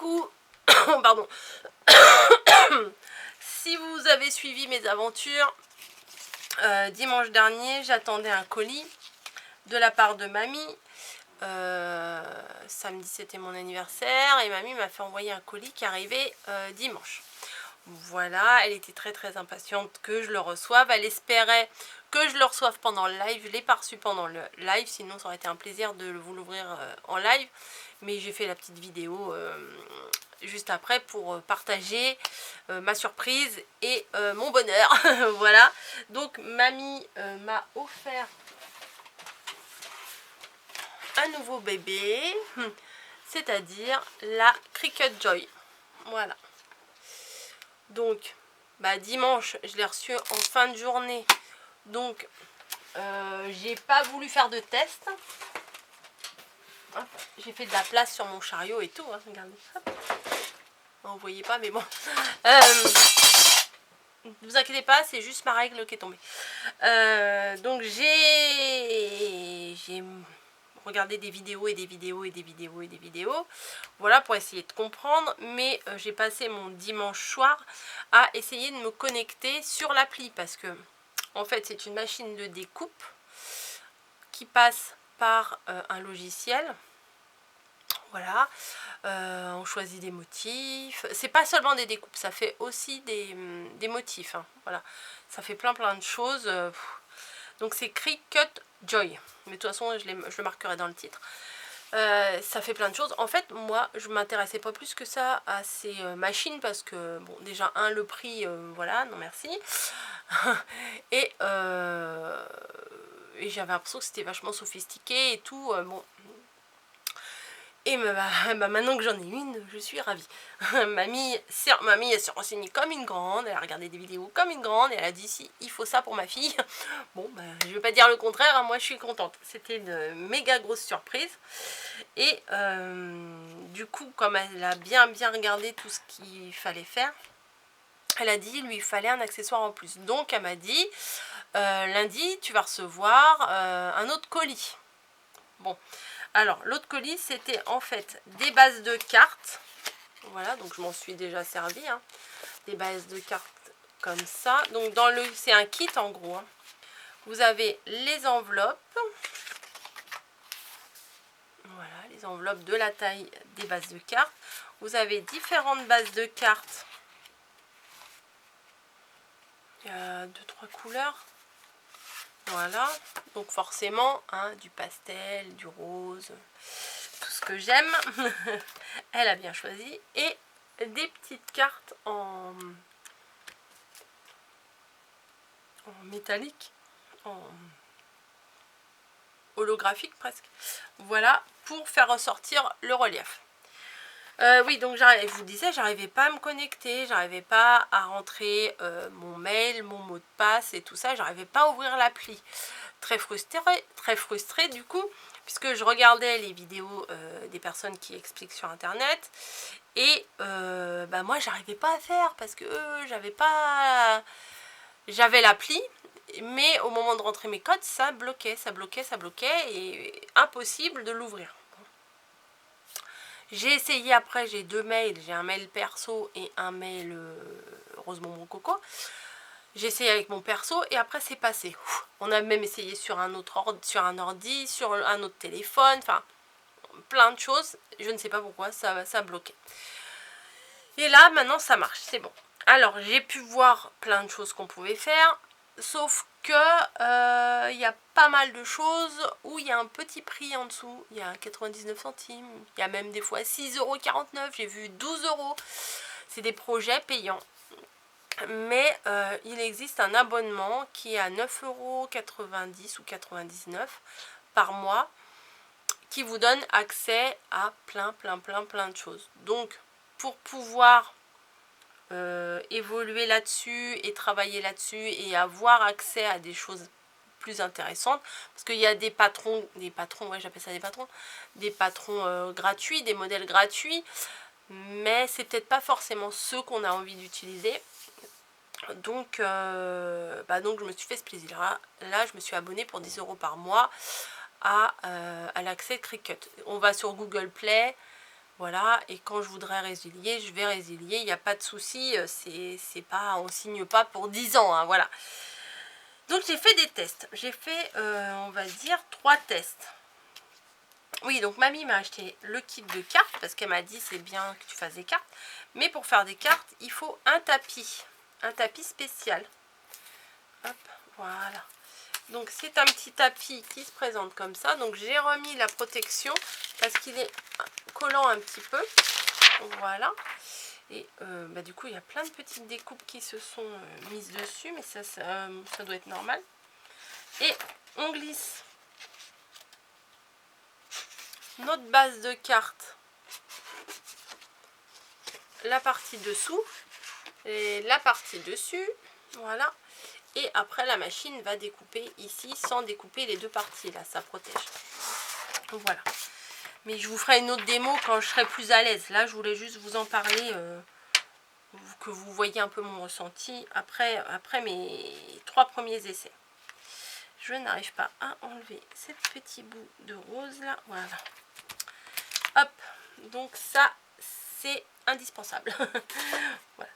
coup, pardon, si vous avez suivi mes aventures, dimanche dernier, j'attendais un colis de la part de mamie. Samedi, c'était mon anniversaire et mamie m'a fait envoyer un colis qui arrivait dimanche. Voilà, elle était très impatiente que je le reçoive. Elle espérait que je le reçoive pendant le live. Je ne l'ai pas reçu pendant le live, sinon ça aurait été un plaisir de vous l'ouvrir en live. Mais j'ai fait la petite vidéo juste après pour partager ma surprise et mon bonheur. Voilà, donc mamie m'a offert un nouveau bébé, c'est-à-dire la Cricut Joy. Voilà. Donc, dimanche, je l'ai reçu en fin de journée. Donc, j'ai pas voulu faire de test. J'ai fait de la place sur mon chariot et tout. Hein, regardez. Hop. Vous voyez pas, mais bon. Ne vous inquiétez pas, c'est juste ma règle qui est tombée. Donc, j'ai regarder des vidéos et des vidéos et des vidéos et des vidéos, voilà, pour essayer de comprendre, mais j'ai passé mon dimanche soir à essayer de me connecter sur l'appli, parce que en fait c'est une machine de découpe qui passe par un logiciel. Voilà, on choisit des motifs, c'est pas seulement des découpes, ça fait aussi des motifs, hein. Voilà, ça fait plein de choses. Donc c'est Cricut Joy, mais de toute façon je le marquerai dans le titre. Ça fait plein de choses. En fait, moi, je m'intéressais pas plus que ça à ces machines parce que, bon, déjà, le prix, voilà, non merci. et j'avais l'impression que c'était vachement sophistiqué et tout, bon. Et maintenant que j'en ai une, je suis ravie. Mamie, elle s'est renseignée comme une grande, elle a regardé des vidéos comme une grande, et elle a dit si, il faut ça pour ma fille. Bon, je ne vais pas dire le contraire, hein, moi je suis contente. C'était une méga grosse surprise. Et du coup, comme elle a bien regardé tout ce qu'il fallait faire, elle a dit lui fallait un accessoire en plus. Donc elle m'a dit, lundi tu vas recevoir un autre colis. Bon. Alors, l'autre colis, c'était en fait des bases de cartes. Voilà, donc je m'en suis déjà servi. Hein. Des bases de cartes comme ça. Donc, c'est un kit en gros. Hein. Vous avez les enveloppes. Voilà, les enveloppes de la taille des bases de cartes. Vous avez différentes bases de cartes. Il y a 2-3 couleurs. Voilà, donc forcément, hein, du pastel, du rose, tout ce que j'aime. Elle a bien choisi. Et des petites cartes en métallique, en holographique presque. Voilà, pour faire ressortir le relief. Oui, donc je vous disais, j'arrivais pas à me connecter, j'arrivais pas à rentrer mon mail, mon mot de passe et tout ça, j'arrivais pas à ouvrir l'appli. Très frustrée du coup, puisque je regardais les vidéos des personnes qui expliquent sur internet et moi j'arrivais pas à faire parce que j'avais l'appli, mais au moment de rentrer mes codes ça bloquait et impossible de l'ouvrir. J'ai essayé après, j'ai 2 mails, j'ai un mail perso et un mail Rose Bonbon Coco. J'ai essayé avec mon perso et après c'est passé. On a même essayé sur un autre ordi, sur un autre téléphone, enfin plein de choses. Je ne sais pas pourquoi ça bloquait. Et là maintenant ça marche, c'est bon. Alors j'ai pu voir plein de choses qu'on pouvait faire, sauf que il y a pas mal de choses où il y a un petit prix en dessous. Il y a 99 centimes, il y a même des fois 6,49 €, j'ai vu 12 €. C'est des projets payants. Mais il existe un abonnement qui est à 9,90 € ou 99 par mois qui vous donne accès à plein de choses. Donc pour pouvoir évoluer là-dessus et travailler là-dessus et avoir accès à des choses plus intéressantes, parce qu'il y a des patrons, ouais, j'appelle ça des patrons gratuits, des modèles gratuits, mais c'est peut-être pas forcément ceux qu'on a envie d'utiliser. Donc, donc je me suis fait ce plaisir là, je me suis abonnée pour 10 € par mois à l'accès Cricut. On va sur Google Play, Voilà, et quand je voudrais résilier, je vais résilier, il n'y a pas de souci, c'est pas, on signe pas pour 10 ans, hein, voilà. Donc j'ai fait des tests, j'ai fait, on va dire, 3 tests. Oui, donc mamie m'a acheté le kit de cartes, parce qu'elle m'a dit c'est bien que tu fasses des cartes, mais pour faire des cartes, il faut un tapis spécial. Hop, voilà. Donc c'est un petit tapis qui se présente comme ça, donc j'ai remis la protection, parce qu'il est collant un petit peu, voilà. Et bah, du coup il y a plein de petites découpes qui se sont mises dessus, mais ça doit être normal. Et on glisse notre base de cartes, la partie dessous et la partie dessus, voilà. Et après la machine va découper ici sans découper les deux parties, là ça protège. Donc voilà. Mais je vous ferai une autre démo quand je serai plus à l'aise. Là je voulais juste vous en parler, que vous voyez un peu mon ressenti après mes 3 premiers essais. Je n'arrive pas à enlever ce petit bout de rose là, voilà. Hop, donc ça c'est indispensable. Voilà.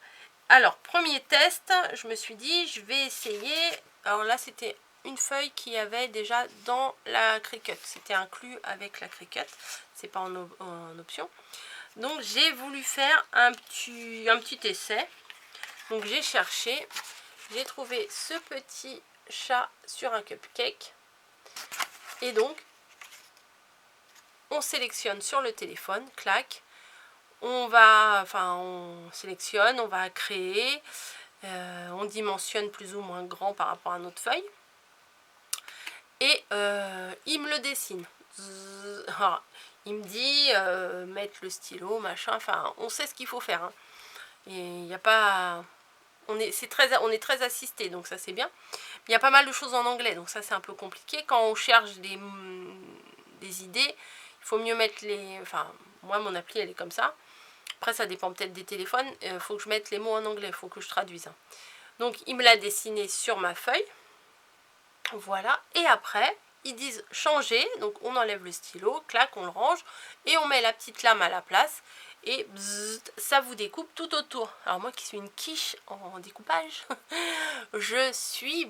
Alors premier test, je me suis dit je vais essayer. Alors là c'était une feuille qui avait déjà dans la Cricut, c'était inclus avec la Cricut, c'est pas en option. Donc j'ai voulu faire un petit essai. Donc j'ai cherché, j'ai trouvé ce petit chat sur un cupcake. Et donc on sélectionne sur le téléphone, clac. On sélectionne, on va créer, on dimensionne plus ou moins grand par rapport à notre feuille. Et il me le dessine. Il me dit mettre le stylo, machin, enfin on sait ce qu'il faut faire. Hein. Et il n'y a pas... On est très assisté, donc ça c'est bien. Il y a pas mal de choses en anglais, donc ça c'est un peu compliqué. Quand on cherche des idées, il faut mieux mettre les... Enfin, moi mon appli elle est comme ça. Après ça dépend peut-être des téléphones. Il faut que je mette les mots en anglais, il faut que je traduise. Donc il me l'a dessiné sur ma feuille. Voilà. Et après, ils disent changer. Donc on enlève le stylo, clac, on le range. Et on met la petite lame à la place. Et bzzz, ça vous découpe tout autour. Alors moi qui suis une quiche en découpage, je suis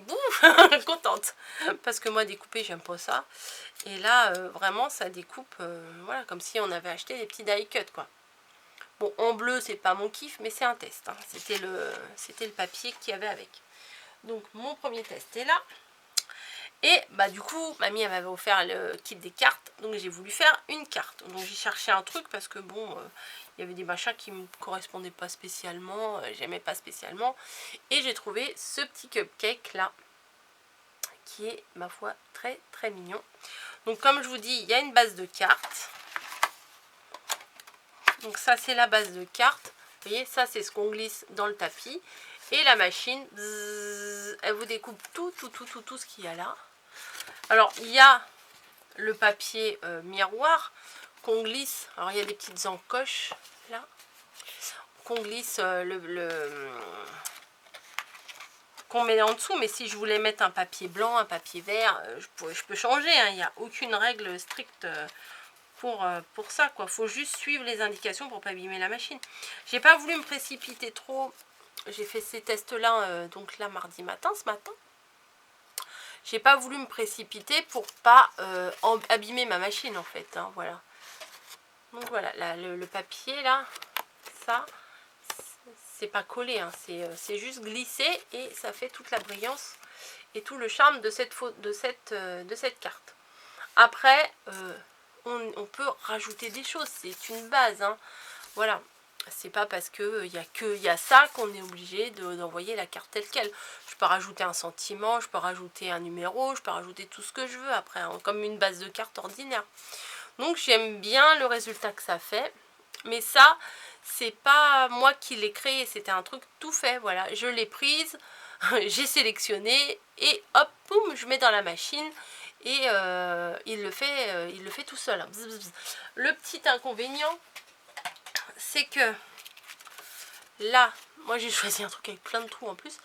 contente. Parce que moi découper, j'aime pas ça. Et là, vraiment, ça découpe, voilà, comme si on avait acheté des petits die cut, quoi. Bon, en bleu, c'est pas mon kiff, mais c'est un test. Hein. C'était le papier qu'il y avait avec. Donc, mon premier test est là. Et bah du coup, mamie elle m'avait offert le kit des cartes. Donc, j'ai voulu faire une carte. Donc, j'ai cherché un truc parce que bon, il y avait des machins qui me correspondaient pas spécialement. J'aimais pas spécialement. Et j'ai trouvé ce petit cupcake là. Qui est, ma foi, très très mignon. Donc, comme je vous dis, il y a une base de cartes. Donc ça c'est la base de cartes. Vous voyez, ça c'est ce qu'on glisse dans le tapis. Et la machine, bzzz, elle vous découpe tout ce qu'il y a là. Alors il y a le papier miroir qu'on glisse. Alors il y a des petites encoches là. Qu'on glisse qu'on met en dessous. Mais si je voulais mettre un papier blanc, un papier vert, je peux changer. Hein. Il n'y a aucune règle stricte pour ça, quoi. Faut juste suivre les indications pour pas abîmer la machine. J'ai pas voulu me précipiter trop. J'ai fait ces tests là donc là mardi matin, ce matin. J'ai pas voulu me précipiter pour pas abîmer ma machine en fait, hein, voilà. Donc voilà, là, le papier là, ça c'est pas collé, hein, c'est juste glissé et ça fait toute la brillance et tout le charme de cette carte. Après on peut rajouter des choses, c'est une base, hein. Voilà, c'est pas parce qu'il y a ça qu'on est obligé d'envoyer la carte telle quelle. Je peux rajouter un sentiment, je peux rajouter un numéro, je peux rajouter tout ce que je veux après, hein, comme une base de carte ordinaire. Donc j'aime bien le résultat que ça fait, mais ça c'est pas moi qui l'ai créé, c'était un truc tout fait. Voilà, je l'ai prise, j'ai sélectionné et hop, boum, je mets dans la machine. Et il le fait tout seul. Bzz, bzz, bzz. Le petit inconvénient, c'est que là, moi j'ai choisi un truc avec plein de trous en plus.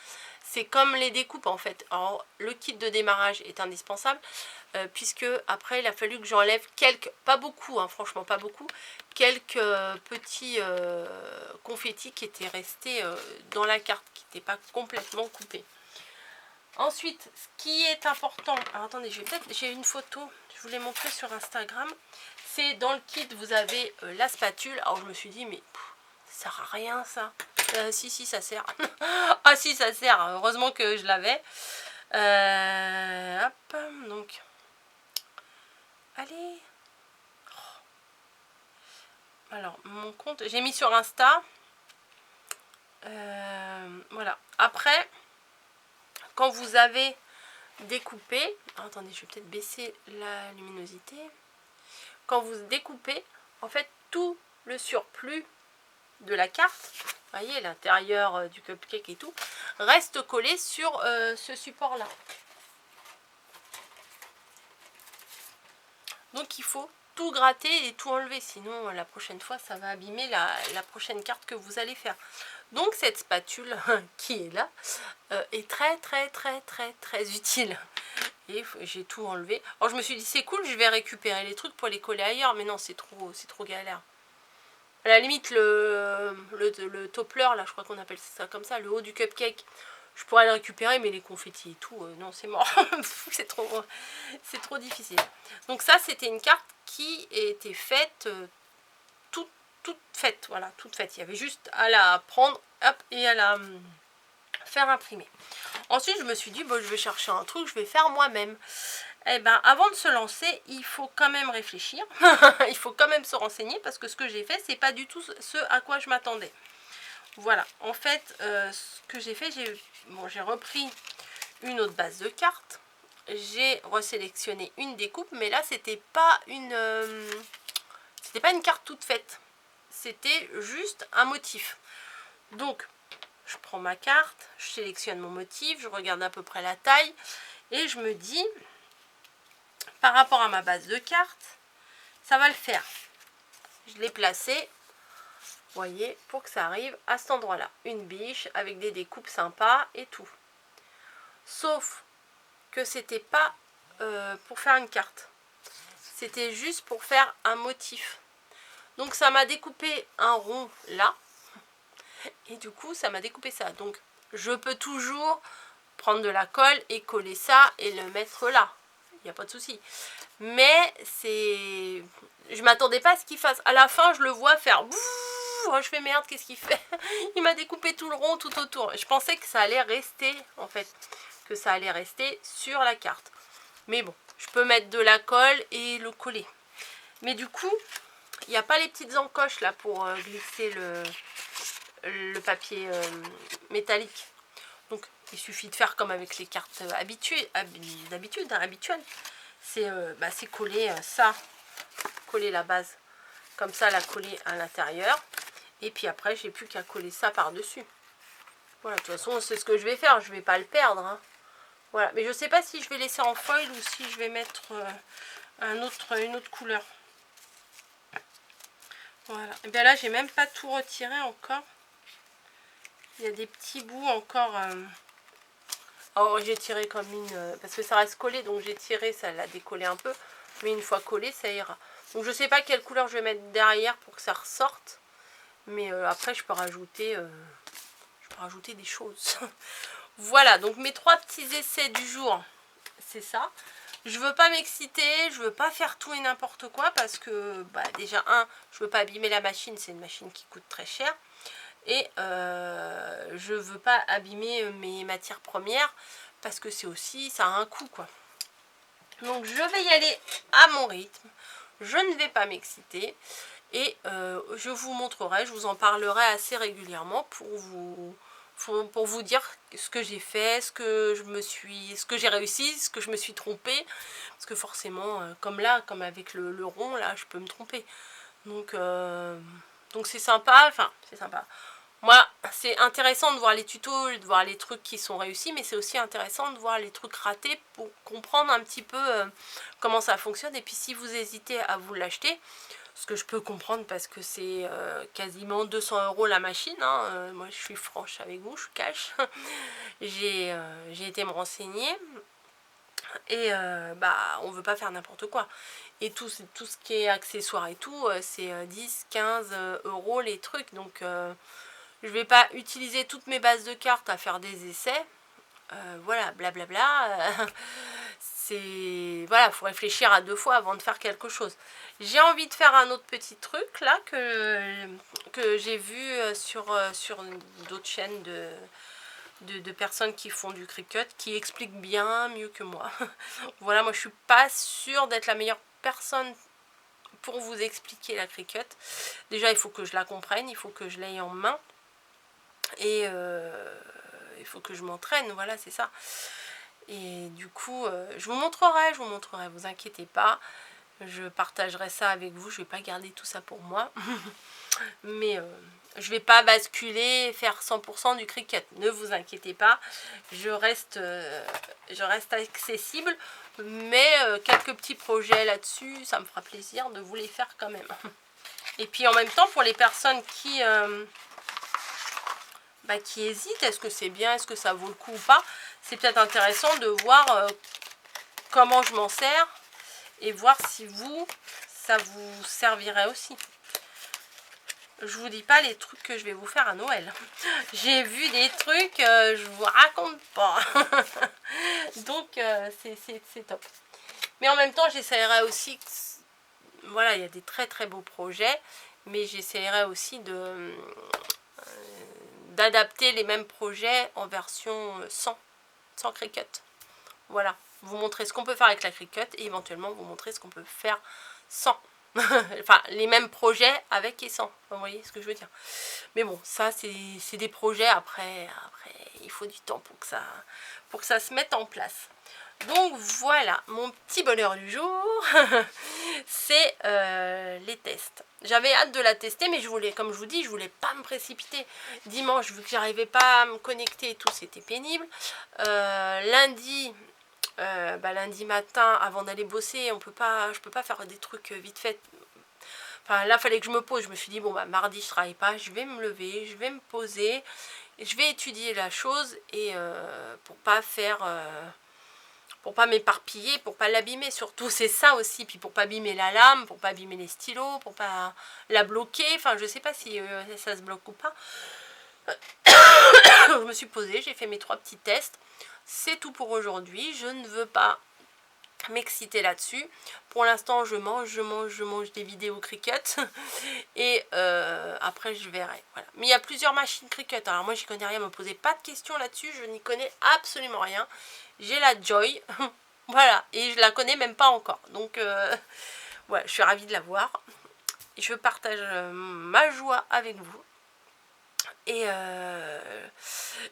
C'est comme les découpes en fait. Alors le kit de démarrage est indispensable puisque après il a fallu que j'enlève quelques, pas beaucoup, hein, franchement pas beaucoup, quelques petits confettis qui étaient restés dans la carte, qui n'étaient pas complètement coupés. Ensuite, ce qui est important, alors attendez, j'ai une photo, je vous l'ai montré sur Instagram, c'est dans le kit, vous avez la spatule. Alors je me suis dit, mais ça sert à rien ça. Si, ça sert. Ah si, ça sert, heureusement que je l'avais. Hop, donc, allez. Alors, mon compte, j'ai mis sur Insta. Voilà, après... Quand vous avez découpé, attendez, je vais peut-être baisser la luminosité. Quand vous découpez, en fait, tout le surplus de la carte, vous voyez, l'intérieur du cupcake et tout, reste collé sur ce support-là. Donc, il faut tout gratter et tout enlever, sinon la prochaine fois, ça va abîmer la prochaine carte que vous allez faire. Donc, cette spatule qui est là, est très utile. Et j'ai tout enlevé. Alors je me suis dit c'est cool, je vais récupérer les trucs pour les coller ailleurs, mais non, c'est trop galère. À la limite le toppler là, je crois qu'on appelle ça comme ça, le haut du cupcake, je pourrais le récupérer, mais les confettis et tout, non, c'est mort. c'est trop difficile. Donc ça, c'était une carte qui était faite toute faite, voilà, toute faite. Il y avait juste à la prendre, hop, et à la faire imprimer. Ensuite, je me suis dit, bon, je vais chercher un truc, je vais faire moi-même. Eh ben, avant de se lancer, il faut quand même réfléchir. Il faut quand même se renseigner, parce que ce que j'ai fait, c'est pas du tout ce à quoi je m'attendais. Voilà, en fait, ce que j'ai fait, j'ai repris une autre base de cartes. J'ai resélectionné une découpe, mais là, c'était pas une carte toute faite. C'était juste un motif. Donc, je prends ma carte, je sélectionne mon motif, je regarde à peu près la taille et je me dis, par rapport à ma base de cartes, ça va le faire. Je l'ai placé, vous voyez, pour que ça arrive à cet endroit-là. Une biche avec des découpes sympas et tout. Sauf que c'était pas pour faire une carte. C'était juste pour faire un motif. Donc ça m'a découpé un rond là. Et du coup, ça m'a découpé ça. Donc, je peux toujours prendre de la colle et coller ça et le mettre là. Il n'y a pas de souci. Mais c'est... Je m'attendais pas à ce qu'il fasse. À la fin, je le vois faire... Je fais merde, qu'est-ce qu'il fait? Il m'a découpé tout le rond tout autour. Je pensais que ça allait rester, en fait. Que ça allait rester sur la carte. Mais bon, je peux mettre de la colle et le coller. Mais du coup, il n'y a pas les petites encoches là pour glisser le papier métallique. Donc il suffit de faire comme avec les cartes d'habitude, habituelles. C'est coller ça, coller la base comme ça, la coller à l'intérieur. Et puis après, j'ai plus qu'à coller ça par-dessus. Voilà, de toute façon, c'est ce que je vais faire. Je vais pas le perdre. Hein. Voilà, mais je sais pas si je vais laisser en foil ou si je vais mettre une autre couleur. Voilà. Et bien là, j'ai même pas tout retiré encore. Il y a des petits bouts encore. Alors j'ai tiré comme une... parce que ça reste collé, donc j'ai tiré, ça l'a décollé un peu. Mais une fois collé, ça ira. Donc je sais pas quelle couleur je vais mettre derrière pour que ça ressorte. Mais après, je peux rajouter des choses. Voilà, donc mes 3 petits essais du jour, c'est ça. Je veux pas m'exciter, je veux pas faire tout et n'importe quoi parce que déjà je veux pas abîmer la machine, c'est une machine qui coûte très cher. Et je veux pas abîmer mes matières premières parce que c'est aussi, ça a un coût quoi. Donc je vais y aller à mon rythme, je ne vais pas m'exciter et je vous montrerai, je vous en parlerai assez régulièrement pour vous dire ce que j'ai fait, ce que j'ai réussi, ce que je me suis trompée. Parce que forcément, comme avec le rond, là, je peux me tromper. Donc c'est sympa, c'est sympa. Moi, c'est intéressant de voir les tutos, de voir les trucs qui sont réussis, mais c'est aussi intéressant de voir les trucs ratés pour comprendre un petit peu comment ça fonctionne. Et puis si vous hésitez à vous l'acheter, ce que je peux comprendre parce que c'est quasiment 200 € la machine. Hein. Moi, je suis franche avec vous, je cache. J'ai été me renseigner. Et bah on veut pas faire n'importe quoi. Et tout ce qui est accessoires et tout, c'est 10, 15 euros les trucs. Donc je vais pas utiliser toutes mes bases de cartes à faire des essais. Voilà, blablabla. C'est voilà, faut réfléchir à 2 fois avant de faire quelque chose. J'ai envie de faire un autre petit truc là que j'ai vu sur d'autres chaînes de personnes qui font du Cricut, qui expliquent bien mieux que moi. Voilà, moi je suis pas sûre d'être la meilleure personne pour vous expliquer la Cricut. Déjà il faut que je la comprenne, il faut que je l'aie en main, et il faut que je m'entraîne, voilà, c'est ça. Et du coup je vous montrerai, vous inquiétez pas, je partagerai ça avec vous, je vais pas garder tout ça pour moi. Mais je vais pas basculer, faire 100% du Cricut, ne vous inquiétez pas, je reste accessible, mais quelques petits projets là-dessus, ça me fera plaisir de vous les faire quand même. Et puis en même temps, pour les personnes qui hésitent, est-ce que c'est bien, est-ce que ça vaut le coup ou pas, c'est peut-être intéressant de voir comment je m'en sers, et voir si ça vous servirait aussi. Je vous dis pas les trucs que je vais vous faire à Noël. J'ai vu des trucs, je vous raconte pas. Donc c'est top. Mais en même temps, j'essaierai aussi, voilà, il y a des très très beaux projets, mais j'essaierai aussi d'adapter les mêmes projets en version sans Cricut. Voilà, vous montrer ce qu'on peut faire avec la Cricut et éventuellement vous montrer ce qu'on peut faire sans. Enfin, les mêmes projets avec et sans. Vous voyez ce que je veux dire. Mais bon, ça, c'est des projets. Après, il faut du temps pour que ça se mette en place. Donc, voilà, mon petit bonheur du jour, c'est les tests. J'avais hâte de la tester, mais comme je vous dis, je voulais pas me précipiter. Dimanche, vu que j'arrivais pas à me connecter et tout, c'était pénible. Lundi... lundi matin, avant d'aller bosser, je peux pas faire des trucs vite fait. Enfin là, fallait que je me pose. Je me suis dit, bon bah mardi je travaille pas, je vais me lever, je vais me poser, et je vais étudier la chose, et pour pas m'éparpiller, pour pas l'abîmer surtout, c'est ça aussi. Puis pour pas abîmer la lame, pour pas abîmer les stylos, pour pas la bloquer. Enfin, je sais pas si ça se bloque ou pas. Je me suis posée, j'ai fait mes 3 petits tests. C'est tout pour aujourd'hui. Je ne veux pas m'exciter là-dessus. Pour l'instant, je mange des vidéos Cricut. Et après, je verrai. Voilà. Mais il y a plusieurs machines Cricut. Alors moi, j'y connais rien. Ne me posez pas de questions là-dessus. Je n'y connais absolument rien. J'ai la Joy. Voilà. Et je la connais même pas encore. Donc, ouais, je suis ravie de la voir. Et je partage ma joie avec vous. Et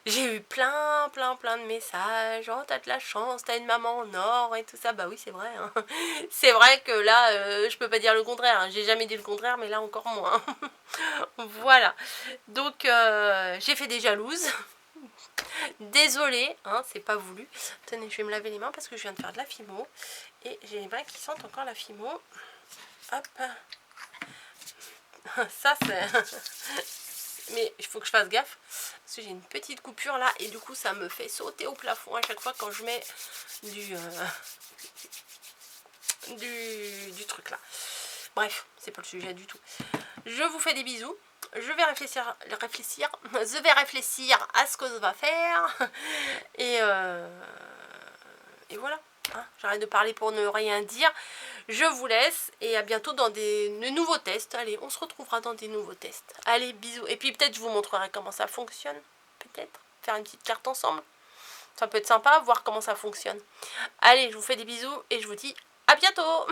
j'ai eu plein de messages. Oh, t'as de la chance, t'as une maman en or et tout ça. Bah oui, c'est vrai. Hein. C'est vrai que là, je peux pas dire le contraire. Hein. J'ai jamais dit le contraire, mais là encore moins. Voilà. Donc, j'ai fait des jalouses. Désolée, hein, c'est pas voulu. Tenez, je vais me laver les mains parce que je viens de faire de la fimo. Et j'ai les mains qui sentent encore la fimo. Hop. Ça, c'est... Mais il faut que je fasse gaffe parce que j'ai une petite coupure là et du coup ça me fait sauter au plafond à chaque fois quand je mets du truc là. Bref, c'est pas le sujet du tout. Je vous fais des bisous. Je vais réfléchir à ce que je vais faire. Et voilà. Hein, j'arrête de parler pour ne rien dire. Je vous laisse et à bientôt dans de nouveaux tests. Allez, on se retrouvera dans des nouveaux tests. Allez, bisous. Et puis peut-être je vous montrerai comment ça fonctionne. Peut-être. Faire une petite carte ensemble. Ça peut être sympa, voir comment ça fonctionne. Allez, je vous fais des bisous et je vous dis à bientôt.